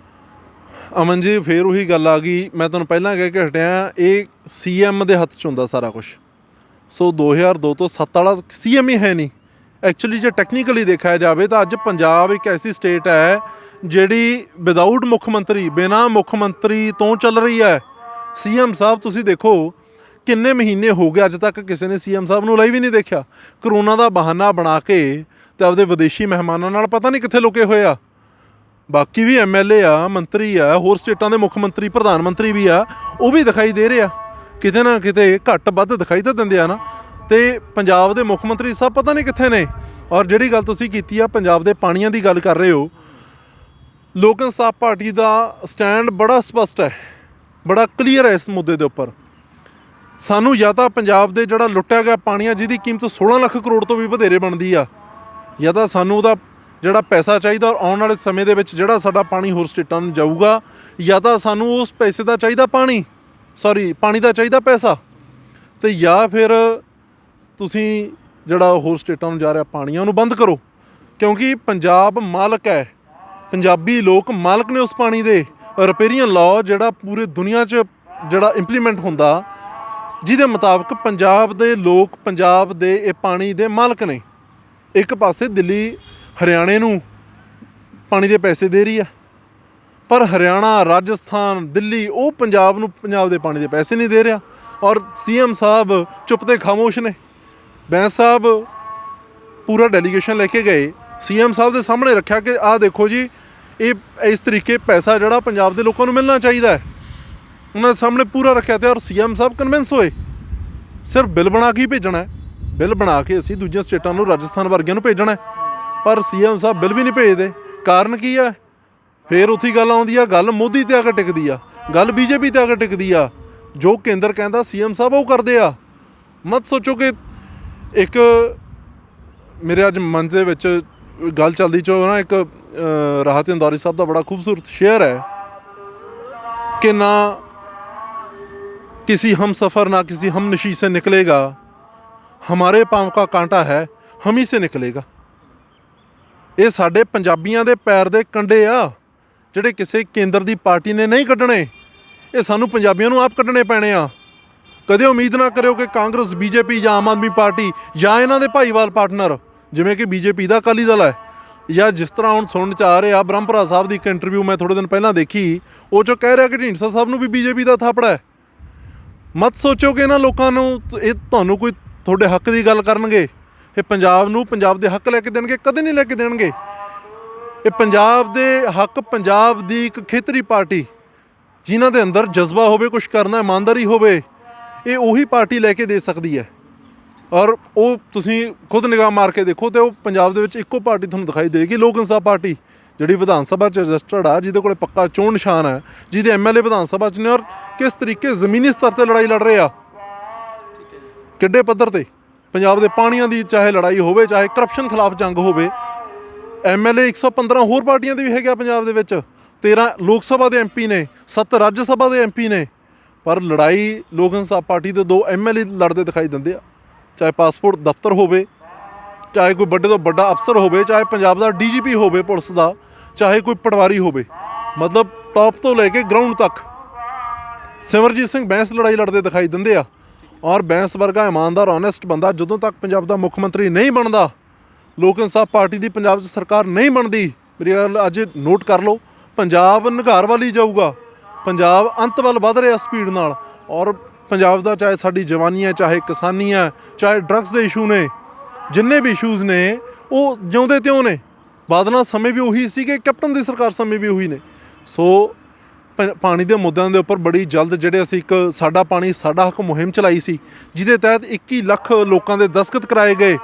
ਅਮਨ ਜੀ, ਫਿਰ ਉਹੀ ਗੱਲ ਆ ਗਈ, ਮੈਂ ਤੁਹਾਨੂੰ ਪਹਿਲਾਂ ਕਹਿ ਕੇ ਹਟਿਆ, ਇਹ CM ਦੇ ਹੱਥ 'ਚ ਹੁੰਦਾ ਸਾਰਾ ਕੁਛ। ਸੋ 2002 ਤੋਂ 7 ਵਾਲਾ CM ਹੀ ਹੈ ਨਹੀਂ। ਐਕਚੁਅਲੀ ਜੇ ਟੈਕਨੀਕਲੀ ਦੇਖਿਆ ਜਾਵੇ ਤਾਂ ਅੱਜ ਪੰਜਾਬ ਇੱਕ ਐਸੀ ਸਟੇਟ ਹੈ ਜਿਹੜੀ ਵਿਦਆਊਟ ਮੁੱਖ ਮੰਤਰੀ, ਬਿਨਾਂ ਮੁੱਖ ਮੰਤਰੀ ਤੋਂ ਚੱਲ ਰਹੀ ਹੈ। CM ਸਾਹਿਬ ਤੁਸੀਂ ਦੇਖੋ ਕਿੰਨੇ ਮਹੀਨੇ ਹੋ ਗਏ ਅੱਜ ਤੱਕ ਕਿਸੇ ਨੇ CM ਸਾਹਿਬ ਨੂੰ ਲਈ ਵੀ ਨਹੀਂ ਦੇਖਿਆ। ਕਰੋਨਾ ਦਾ ਬਹਾਨਾ ਬਣਾ ਕੇ ਅਤੇ ਆਪਦੇ ਵਿਦੇਸ਼ੀ ਮਹਿਮਾਨਾਂ ਨਾਲ ਪਤਾ ਨਹੀਂ ਕਿੱਥੇ ਲੁਕੇ ਹੋਏ ਆ। ਬਾਕੀ ਵੀ MLA ਆ, ਮੰਤਰੀ ਆ, ਹੋਰ ਸਟੇਟਾਂ ਦੇ ਮੁੱਖ ਮੰਤਰੀ, ਪ੍ਰਧਾਨ ਮੰਤਰੀ ਵੀ ਆ, ਉਹ ਵੀ ਦਿਖਾਈ ਦੇ ਰਹੇ ਆ, ਕਿਤੇ ਨਾ ਕਿਤੇ ਘੱਟ ਵੱਧ ਦਿਖਾਈ ਤਾਂ ਦਿੰਦੇ ਆ ਨਾ। ਅਤੇ ਪੰਜਾਬ ਦੇ ਮੁੱਖ ਮੰਤਰੀ ਸਾਹਿਬ ਪਤਾ ਨਹੀਂ ਕਿੱਥੇ ਨੇ। ਔਰ ਜਿਹੜੀ ਗੱਲ ਤੁਸੀਂ ਕੀਤੀ ਆ ਪੰਜਾਬ ਦੇ ਪਾਣੀਆਂ ਦੀ ਗੱਲ ਕਰ ਰਹੇ ਹੋ, ਲੋਕ ਇਨਸਾਫ ਪਾਰਟੀ ਦਾ ਸਟੈਂਡ ਬੜਾ ਸਪਸ਼ਟ ਹੈ, ਬੜਾ ਕਲੀਅਰ ਹੈ ਇਸ ਮੁੱਦੇ ਦੇ ਉੱਪਰ। ਸਾਨੂੰ ਜਾਂ ਤਾਂ ਪੰਜਾਬ ਦੇ ਜਿਹੜਾ ਲੁੱਟਿਆ ਗਿਆ ਪਾਣੀ ਆ, ਜਿਹਦੀ ਕੀਮਤ 16 ਲੱਖ ਕਰੋੜ ਤੋਂ ਵੀ ਵਧੇਰੇ ਬਣਦੀ ਆ, ਜਾਂ ਤਾਂ ਸਾਨੂੰ ਉਹਦਾ ਜਿਹੜਾ ਪੈਸਾ ਚਾਹੀਦਾ, ਔਰ ਆਉਣ ਵਾਲੇ ਸਮੇਂ ਦੇ ਵਿੱਚ ਜਿਹੜਾ ਸਾਡਾ ਪਾਣੀ ਹੋਰ ਸਟੇਟਾਂ ਨੂੰ ਜਾਊਗਾ, ਜਾਂ ਤਾਂ ਸਾਨੂੰ ਉਸ ਪੈਸੇ ਦਾ ਚਾਹੀਦਾ ਪਾਣੀ ਦਾ ਚਾਹੀਦਾ ਪੈਸਾ, ਅਤੇ ਜਾਂ ਫਿਰ ਤੁਸੀਂ ਜਿਹੜਾ ਹੋਰ ਸਟੇਟਾਂ ਨੂੰ ਜਾ ਰਿਹਾ ਪਾਣੀ ਆ ਉਹਨੂੰ ਬੰਦ ਕਰੋ। ਕਿਉਂਕਿ ਪੰਜਾਬ ਮਾਲਕ ਹੈ, ਪੰਜਾਬੀ ਲੋਕ ਮਾਲਕ ਨੇ ਉਸ ਪਾਣੀ ਦੇ। ਰਿਪੇਰੀਅਨ ਲਾਅ ਜਿਹੜਾ ਪੂਰੇ ਦੁਨੀਆ 'ਚ ਜਿਹੜਾ ਇੰਪਲੀਮੈਂਟ ਹੁੰਦਾ, ਜਿਹਦੇ ਮੁਤਾਬਕ ਪੰਜਾਬ ਦੇ ਲੋਕ ਪੰਜਾਬ ਦੇ ਇਹ ਪਾਣੀ ਦੇ ਮਾਲਕ ਨੇ। ਇੱਕ ਪਾਸੇ ਦਿੱਲੀ ਹਰਿਆਣੇ ਨੂੰ ਪਾਣੀ ਦੇ ਪੈਸੇ ਦੇ ਰਹੀ ਆ, ਪਰ ਹਰਿਆਣਾ, ਰਾਜਸਥਾਨ, ਦਿੱਲੀ ਉਹ ਪੰਜਾਬ ਨੂੰ ਪੰਜਾਬ ਦੇ ਪਾਣੀ ਦੇ ਪੈਸੇ ਨਹੀਂ ਦੇ ਰਿਹਾ। ਔਰ CM ਸਾਹਿਬ ਚੁੱਪ ਤੇ ਖਾਮੋਸ਼ ਨੇ। ਬੈਂਸ ਸਾਹਿਬ ਪੂਰਾ ਡੈਲੀਗੇਸ਼ਨ ਲੈ ਕੇ ਗਏ, CM ਸਾਹਿਬ ਦੇ ਸਾਹਮਣੇ ਰੱਖਿਆ ਕਿ ਆਹ ਦੇਖੋ ਜੀ, ਇਹ ਇਸ ਤਰੀਕੇ ਪੈਸਾ ਜਿਹੜਾ ਪੰਜਾਬ ਦੇ ਲੋਕਾਂ ਨੂੰ ਮਿਲਣਾ ਚਾਹੀਦਾ ਹੈ, ਉਹਨਾਂ ਦੇ ਸਾਹਮਣੇ ਪੂਰਾ ਰੱਖਿਆ। ਅਤੇ ਔਰ CM ਸਾਹਿਬ ਕਨਵਿੰਸ ਹੋਏ, ਸਿਰਫ ਬਿੱਲ ਬਣਾ ਕੇ ਹੀ ਭੇਜਣਾ ਹੈ, ਬਿੱਲ ਬਣਾ ਕੇ ਅਸੀਂ ਦੂਜੀਆਂ ਸਟੇਟਾਂ ਨੂੰ, ਰਾਜਸਥਾਨ ਵਰਗਿਆਂ ਨੂੰ ਭੇਜਣਾ ਹੈ। ਪਰ CM ਸਾਹਿਬ ਬਿੱਲ ਵੀ ਨਹੀਂ ਭੇਜਦੇ। ਕਾਰਨ ਕੀ ਹੈ? ਫਿਰ ਉੱਥੇ ਗੱਲ ਆਉਂਦੀ ਆ, ਗੱਲ ਮੋਦੀ 'ਤੇ ਆ ਕੇ ਟਿਕਦੀ ਆ, ਗੱਲ BJP 'ਤੇ ਆ ਕੇ ਟਿਕਦੀ ਆ। ਜੋ ਕੇਂਦਰ ਕਹਿੰਦਾ CM ਸਾਹਿਬ ਉਹ ਕਰਦੇ ਆ। ਮਤ ਸੋਚੋ ਕਿ ਇੱਕ ਮੇਰੇ ਅੱਜ ਮਨ ਦੇ ਵਿੱਚ ਗੱਲ ਚੱਲਦੀ ਚੋ ਨਾ ਇੱਕ ਰਾਹਤ ਇੰਦੌਰੀ ਸਾਹਿਬ ਦਾ ਬੜਾ ਖੂਬਸੂਰਤ ਸ਼ੇਅਰ ਹੈ कि ना किसी हम सफ़र ना किसी हम नशी से निकलेगा, हमारे पाँव का कांटा है हम ही से निकलेगा। ये साढ़े पंजाबियों के पैर के कंडे आ ਜਿਹੜੇ ਕਿਸੇ ਕੇਂਦਰ ਦੀ ਪਾਰਟੀ ਨੇ ਨਹੀਂ ਕੱਢਣੇ, ਇਹ ਸਾਨੂੰ ਪੰਜਾਬੀਆਂ ਨੂੰ ਆਪ ਕੱਢਣੇ ਪੈਣੇ ਆ। ਕਦੇ ਉਮੀਦ ਨਾ ਕਰਿਓ ਕਿ ਕਾਂਗਰਸ, ਬੀਜੇਪੀ ਜਾਂ ਆਮ ਆਦਮੀ ਪਾਰਟੀ ਜਾਂ ਇਹਨਾਂ ਦੇ ਭਾਈਵਾਲ ਪਾਰਟਨਰ ਜਿਵੇਂ ਕਿ ਬੀਜੇਪੀ ਦਾ ਅਕਾਲੀ ਦਲ ਹੈ, ਜਾਂ ਜਿਸ ਤਰ੍ਹਾਂ ਹੁਣ ਸੁਣਨ 'ਚ ਆ ਰਿਹਾ ਬ੍ਰਹਮਪੁਰਾ ਸਾਹਿਬ ਦੀ ਇੱਕ ਇੰਟਰਵਿਊ ਮੈਂ ਥੋੜ੍ਹੇ ਦਿਨ ਪਹਿਲਾਂ ਦੇਖੀ, ਉਹ 'ਚੋਂ ਕਹਿ ਰਿਹਾ ਕਿ ਢੀਂਡਸਾ ਸਾਹਿਬ ਨੂੰ ਵੀ ਬੀਜੇਪੀ ਦਾ ਥਾਪੜਾ ਹੈ। ਮਤ ਸੋਚੋ ਕਿ ਇਹਨਾਂ ਲੋਕਾਂ ਨੂੰ ਇਹ ਤੁਹਾਨੂੰ ਕੋਈ ਤੁਹਾਡੇ ਹੱਕ ਦੀ ਗੱਲ ਕਰਨਗੇ, ਇਹ ਪੰਜਾਬ ਨੂੰ ਪੰਜਾਬ ਦੇ ਹੱਕ ਲੈ ਕੇ ਦੇਣਗੇ, ਕਦੇ ਨਹੀਂ ਲੈ ਕੇ ਦੇਣਗੇ। ਇਹ ਪੰਜਾਬ ਦੇ ਹੱਕ, ਪੰਜਾਬ ਦੀ ਇੱਕ ਖੇਤਰੀ ਪਾਰਟੀ ਜਿਨ੍ਹਾਂ ਦੇ ਅੰਦਰ ਜਜ਼ਬਾ ਹੋਵੇ, ਕੁਛ ਕਰਨਾ, ਇਮਾਨਦਾਰੀ ਹੋਵੇ, ਇਹ ਉਹੀ ਪਾਰਟੀ ਲੈ ਕੇ ਦੇ ਸਕਦੀ ਹੈ। ਔਰ ਉਹ ਤੁਸੀਂ ਖੁਦ ਨਿਗਾਹ ਮਾਰ ਕੇ ਦੇਖੋ ਤੇ ਉਹ ਪੰਜਾਬ ਦੇ ਵਿੱਚ ਇੱਕੋ ਪਾਰਟੀ ਤੁਹਾਨੂੰ ਦਿਖਾਈ ਦੇਗੀ, ਲੋਕ ਇਨਸਾਫ ਪਾਰਟੀ, ਜਿਹੜੀ ਵਿਧਾਨ ਸਭਾ 'ਚ ਰਜਿਸਟਰਡ ਆ, ਜਿਹਦੇ ਕੋਲ ਪੱਕਾ ਚੋਣ ਨਿਸ਼ਾਨ ਹੈ, ਜਿਹਦੇ MLA ਵਿਧਾਨ ਸਭਾ 'ਚ ਨੇ, ਔਰ ਕਿਸ ਤਰੀਕੇ ਜ਼ਮੀਨੀ ਸਤਰ 'ਤੇ ਲੜਾਈ ਲੜ ਰਹੇ ਆ, ਕਿੱਡੇ ਪੱਧਰ 'ਤੇ ਪੰਜਾਬ ਦੇ ਪਾਣੀਆਂ ਦੀ ਚਾਹੇ ਲੜਾਈ ਹੋਵੇ, ਚਾਹੇ ਕਰਪਸ਼ਨ ਖਿਲਾਫ ਜੰਗ ਹੋਵੇ। MLA 115 ਹੋਰ ਪਾਰਟੀਆਂ ਦੇ ਵੀ ਹੈਗੇ ਆ ਪੰਜਾਬ ਦੇ ਵਿੱਚ, 13 ਲੋਕ ਸਭਾ ਦੇ MP ਨੇ, 7 ਰਾਜ ਸਭਾ ਦੇ MP ਨੇ, ਪਰ ਲੜਾਈ ਲੋਕ ਇਨਸਾਫ ਪਾਰਟੀ ਦੇ 2 MLA ਲੜਦੇ ਦਿਖਾਈ ਦਿੰਦੇ ਆ। ਚਾਹੇ ਪਾਸਪੋਰਟ ਦਫ਼ਤਰ ਹੋਵੇ, ਚਾਹੇ ਕੋਈ ਵੱਡੇ ਤੋਂ ਵੱਡਾ ਅਫਸਰ ਹੋਵੇ, ਚਾਹੇ ਪੰਜਾਬ ਦਾ DGP ਹੋਵੇ ਪੁਲਿਸ ਦਾ, ਚਾਹੇ ਕੋਈ ਪਟਵਾਰੀ ਹੋਵੇ, ਮਤਲਬ ਟੌਪ ਤੋਂ ਲੈ ਕੇ ਗਰਾਊਂਡ ਤੱਕ ਸਿਮਰਜੀਤ ਸਿੰਘ ਬੈਂਸ ਲੜਾਈ ਲੜਦੇ ਦਿਖਾਈ ਦਿੰਦੇ ਆ। ਔਰ ਬੈਂਸ ਵਰਗਾ ਇਮਾਨਦਾਰ, ਓਨੈਸਟ ਬੰਦਾ ਜਦੋਂ ਤੱਕ ਪੰਜਾਬ ਦਾ ਮੁੱਖ ਮੰਤਰੀ ਨਹੀਂ ਬਣਦਾ, ਲੋਕ ਇਨਸਾਫ ਪਾਰਟੀ ਦੀ ਪੰਜਾਬ 'ਚ ਸਰਕਾਰ ਨਹੀਂ ਬਣਦੀ, ਮੇਰੀ ਗੱਲ ਅੱਜ ਨੋਟ ਕਰ ਲਓ, ਪੰਜਾਬ ਨਿਘਾਰ ਵੱਲ ਹੀ ਜਾਊਗਾ। ਪੰਜਾਬ ਅੰਤ ਵੱਲ ਵੱਧ ਰਿਹਾ ਸਪੀਡ ਨਾਲ। ਔਰ ਪੰਜਾਬ ਦਾ ਚਾਹੇ ਸਾਡੀ ਜਵਾਨੀ ਹੈ, ਚਾਹੇ ਕਿਸਾਨੀ ਹੈ, ਚਾਹੇ ਡਰੱਗਸ ਦੇ ਇਸ਼ੂ ਨੇ, ਜਿੰਨੇ ਵੀ ਇਸ਼ੂਜ਼ ਨੇ ਉਹ ਜਿਉਂਦੇ ਤਿਉਂ ਨੇ। ਬਾਦਲਾਂ ਸਮੇਂ ਵੀ ਉਹੀ ਸੀ ਕਿ ਕੈਪਟਨ ਦੀ ਸਰਕਾਰ ਸਮੇਂ ਵੀ ਉਹੀ ਨੇ। ਸੋ ਪਾਣੀ ਦੇ ਮੁੱਦਿਆਂ ਦੇ ਉੱਪਰ ਬੜੀ ਜਲਦ ਜਿਹੜੇ ਅਸੀਂ ਇੱਕ ਸਾਡਾ ਪਾਣੀ ਸਾਡਾ ਹੱਕ ਮੁਹਿੰਮ ਚਲਾਈ ਸੀ, ਜਿਹਦੇ ਤਹਿਤ 21 ਲੱਖ ਲੋਕਾਂ ਦੇ ਦਸਤਖਤ ਕਰਾਏ ਗਏ,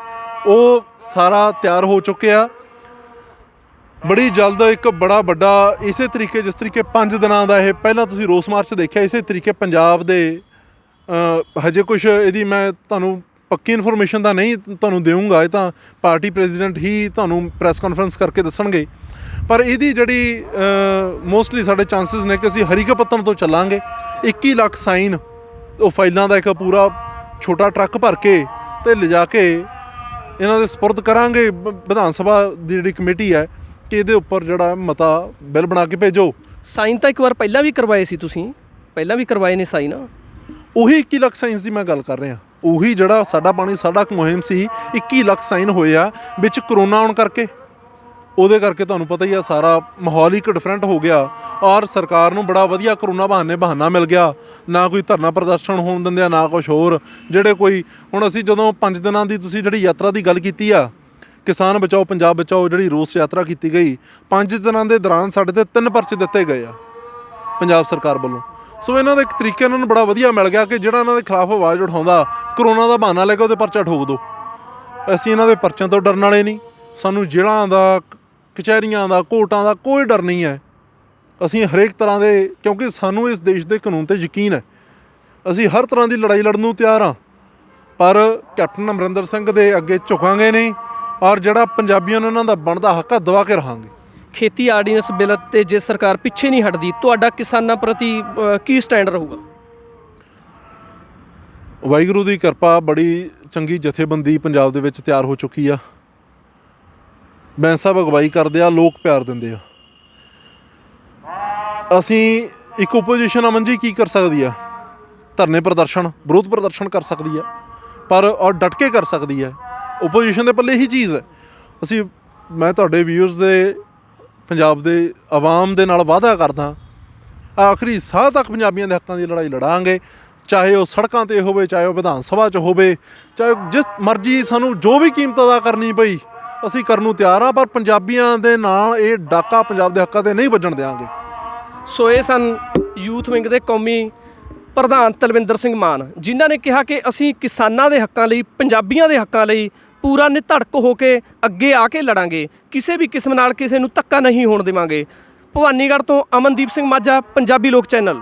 ਉਹ ਸਾਰਾ ਤਿਆਰ ਹੋ ਚੁੱਕਿਆ। ਬੜੀ ਜਲਦ ਇੱਕ ਬੜਾ ਵੱਡਾ ਇਸੇ ਤਰੀਕੇ, ਜਿਸ ਤਰੀਕੇ 5 ਦਿਨਾਂ ਦਾ ਇਹ ਪਹਿਲਾਂ ਤੁਸੀਂ ਰੋਸ ਮਾਰਚ ਦੇਖਿਆ, ਇਸੇ ਤਰੀਕੇ ਪੰਜਾਬ ਦੇ ਹਜੇ ਕੁਛ ਇਹਦੀ ਮੈਂ ਤੁਹਾਨੂੰ ਪੱਕੀ ਇਨਫੋਰਮੇਸ਼ਨ ਤਾਂ ਨਹੀਂ ਤੁਹਾਨੂੰ ਦੇਵਾਂਗਾ, ਇਹ ਤਾਂ ਪਾਰਟੀ ਪ੍ਰੈਜ਼ੀਡੈਂਟ ਹੀ ਤੁਹਾਨੂੰ ਪ੍ਰੈਸ ਕਾਨਫਰੰਸ ਕਰਕੇ ਦੱਸਣਗੇ, ਪਰ ਇਹਦੀ ਜਿਹੜੀ ਮੋਸਟਲੀ ਸਾਡੇ ਚਾਂਸਿਸ ਨੇ ਕਿ ਅਸੀਂ ਹਰੀਕੇ ਪੱਤਨ ਤੋਂ ਚੱਲਾਂਗੇ। 21 ਲੱਖ ਸਾਈਨ ਉਹ ਫਾਈਲਾਂ ਦਾ ਇੱਕ ਪੂਰਾ ਛੋਟਾ ਟਰੱਕ ਭਰ ਕੇ ਅਤੇ ਲਿਜਾ ਕੇ ਇਹਨਾਂ ਦੇ ਸਪੁਰਦ ਕਰਾਂਗੇ ਵਿਧਾਨ ਸਭਾ ਦੀ ਜਿਹੜੀ ਕਮੇਟੀ ਹੈ ਕਿ ਇਹਦੇ ਉੱਪਰ ਜਿਹੜਾ ਮਤਾ ਬਿੱਲ ਬਣਾ ਕੇ ਭੇਜੋ। ਸਾਈਨ ਤਾਂ ਇੱਕ ਵਾਰ ਪਹਿਲਾਂ ਵੀ ਕਰਵਾਏ ਸੀ, ਤੁਸੀਂ ਪਹਿਲਾਂ ਵੀ ਕਰਵਾਏ ਨੇ ਸਾਈਨ। ਉਹੀ 21 ਲੱਖ ਸਾਈਨਸ ਦੀ ਮੈਂ ਗੱਲ ਕਰ ਰਿਹਾ, ਉਹੀ ਜਿਹੜਾ ਸਾਡਾ ਪਾਣੀ ਸਾਡਾ ਇੱਕ ਮੁਹਿੰਮ ਸੀ, 21 ਲੱਖ ਸਾਈਨ ਹੋਏ ਆ। ਵਿੱਚ ਕਰੋਨਾ ਆਉਣ ਕਰਕੇ, ਉਹਦੇ ਕਰਕੇ ਤੁਹਾਨੂੰ ਪਤਾ ਹੀ ਆ ਸਾਰਾ ਮਾਹੌਲ ਹੀ ਇੱਕ ਡਿਫਰੈਂਟ ਹੋ ਗਿਆ। ਔਰ ਸਰਕਾਰ ਨੂੰ ਬੜਾ ਵਧੀਆ ਕਰੋਨਾ ਬਹਾਨਾ ਮਿਲ ਗਿਆ, ਨਾ ਕੋਈ ਧਰਨਾ ਪ੍ਰਦਰਸ਼ਨ ਹੋਣ ਦਿੰਦੇ ਆ, ਨਾ ਕੁਛ ਹੋਰ। ਜਿਹੜੇ ਕੋਈ ਹੁਣ ਅਸੀਂ ਜਦੋਂ 5 ਦਿਨਾਂ ਦੀ ਤੁਸੀਂ ਜਿਹੜੀ ਯਾਤਰਾ ਦੀ ਗੱਲ ਕੀਤੀ ਆ, ਕਿਸਾਨ ਬਚਾਓ ਪੰਜਾਬ ਬਚਾਓ, ਜਿਹੜੀ ਰੋਸ ਯਾਤਰਾ ਕੀਤੀ ਗਈ, 5 ਦਿਨਾਂ ਦੇ ਦੌਰਾਨ ਸਾਡੇ ਤੇ 3 ਪਰਚੇ ਦਿੱਤੇ ਗਏ ਆ ਪੰਜਾਬ ਸਰਕਾਰ ਵੱਲੋਂ। ਸੋ ਇਹਨਾਂ ਦਾ ਇੱਕ ਤਰੀਕਾ ਇਹਨਾਂ ਨੂੰ ਬੜਾ ਵਧੀਆ ਮਿਲ ਗਿਆ ਕਿ ਜਿਹੜਾ ਇਹਨਾਂ ਦੇ ਖਿਲਾਫ ਆਵਾਜ਼ ਉਠਾਉਂਦਾ, ਕਰੋਨਾ ਦਾ ਬਹਾਨਾ ਲੈ ਕੇ ਉਹਦੇ ਪਰਚਾ ਠੋਕ ਦਿਓ। ਅਸੀਂ ਇਹਨਾਂ ਦੇ ਪਰਚਿਆਂ ਤੋਂ ਡਰਨ ਵਾਲੇ ਨਹੀਂ, ਸਾਨੂੰ ਜੇਲ੍ਹਾਂ ਦਾ, ਕਚਹਿਰੀਆਂ ਦਾ, ਕੋਰਟਾਂ ਦਾ ਕੋਈ ਡਰ ਨਹੀਂ ਹੈ। ਅਸੀਂ ਹਰੇਕ ਤਰ੍ਹਾਂ ਦੇ, ਕਿਉਂਕਿ ਸਾਨੂੰ ਇਸ ਦੇਸ਼ ਦੇ ਕਾਨੂੰਨ 'ਤੇ ਯਕੀਨ ਹੈ, ਅਸੀਂ ਹਰ ਤਰ੍ਹਾਂ ਦੀ ਲੜਾਈ ਲੜਨ ਨੂੰ ਤਿਆਰ ਹਾਂ, ਪਰ ਕੈਪਟਨ ਅਮਰਿੰਦਰ ਸਿੰਘ ਦੇ ਅੱਗੇ ਝੁਕਾਂਗੇ ਨਹੀਂ। ਔਰ ਜਿਹੜਾ ਪੰਜਾਬੀਆਂ ਨੂੰ ਇਹਨਾਂ ਦਾ ਬਣਦਾ ਹੱਕ ਆ ਦਵਾ ਕੇ ਰਹਾਂਗੇ। ਖੇਤੀ ਆਰਡੀਨੈਂਸ ਬਿੱਲ ਤੇ ਜੇ ਸਰਕਾਰ ਪਿੱਛੇ ਨਹੀਂ ਹਟਦੀ, ਤੁਹਾਡਾ ਕਿਸਾਨਾਂ ਪ੍ਰਤੀ ਕੀ ਸਟੈਂਡ ਰਹੂਗਾ? ਵਾਹਿਗੁਰੂ ਦੀ ਕਿਰਪਾ, ਬੜੀ ਚੰਗੀ ਜਥੇਬੰਦੀ ਪੰਜਾਬ ਦੇ ਵਿੱਚ ਤਿਆਰ ਹੋ ਚੁੱਕੀ ਆ। ਬੈਂਸ ਸਾਹਿਬ ਅਗਵਾਈ ਕਰਦੇ ਆ, ਲੋਕ ਪਿਆਰ ਦਿੰਦੇ ਆ। ਅਸੀਂ ਇੱਕ ਓਪੋਜੀਸ਼ਨ ਅਮਨ ਜੀ ਕੀ ਕਰ ਸਕਦੀ ਆ? ਧਰਨੇ ਪ੍ਰਦਰਸ਼ਨ, ਵਿਰੋਧ ਪ੍ਰਦਰਸ਼ਨ ਕਰ ਸਕਦੀ ਆ, ਪਰ ਔਰ ਡਟ ਕੇ ਕਰ ਸਕਦੀ ਹੈ। ਓਪੋਜੀਸ਼ਨ ਦੇ ਪੱਲੇ ਇਹੀ ਚੀਜ਼ ਹੈ। ਮੈਂ ਤੁਹਾਡੇ ਵਿਊਅਰਸ ਦੇ, ਪੰਜਾਬ ਦੇ ਆਵਾਮ ਦੇ ਨਾਲ ਵਾਅਦਾ ਕਰਦਾ, ਆਖਰੀ ਸਾਹ ਤੱਕ ਪੰਜਾਬੀਆਂ ਦੇ ਹੱਕਾਂ ਦੀ ਲੜਾਈ ਲੜਾਂਗੇ, ਚਾਹੇ ਉਹ ਸੜਕਾਂ 'ਤੇ ਹੋਵੇ, ਚਾਹੇ ਉਹ ਵਿਧਾਨ ਸਭਾ 'ਚ ਹੋਵੇ, ਚਾਹੇ ਜਿਸ ਮਰਜ਼ੀ ਸਾਨੂੰ ਜੋ ਵੀ ਕੀਮਤ ਅਦਾ ਕਰਨੀ ਪਈ ਅਸੀਂ ਕਰਨ ਨੂੰ ਤਿਆਰ ਹਾਂ, ਪਰ ਪੰਜਾਬੀਆਂ ਦੇ ਨਾਲ ਇਹ ਡਾਕਾ ਪੰਜਾਬ ਦੇ ਹੱਕਾਂ 'ਤੇ ਨਹੀਂ ਵੱਜਣ ਦਿਆਂਗੇ। ਸੋ ਇਹ ਸਨ ਯੂਥ ਵਿੰਗ ਦੇ ਕੌਮੀ ਪ੍ਰਧਾਨ ਤਲਵਿੰਦਰ ਸਿੰਘ ਮਾਨ, ਜਿਨ੍ਹਾਂ ਨੇ ਕਿਹਾ ਕਿ ਅਸੀਂ ਕਿਸਾਨਾਂ ਦੇ ਹੱਕਾਂ ਲਈ, ਪੰਜਾਬੀਆਂ ਦੇ ਹੱਕਾਂ ਲਈ ਪੂਰਾ ਨਿਧੜਕ ਹੋ ਕੇ ਅੱਗੇ ਆ ਕੇ ਲੜਾਂਗੇ, ਕਿਸੇ ਵੀ ਕਿਸਮ ਨਾਲ ਕਿਸੇ ਨੂੰ ਧੱਕਾ ਨਹੀਂ ਹੋਣ ਦੇਵਾਂਗੇ। ਭਵਾਨੀਗੜ੍ਹ ਤੋਂ ਅਮਨਦੀਪ ਸਿੰਘ ਮਾਝਾ, ਪੰਜਾਬੀ ਲੋਕ ਚੈਨਲ।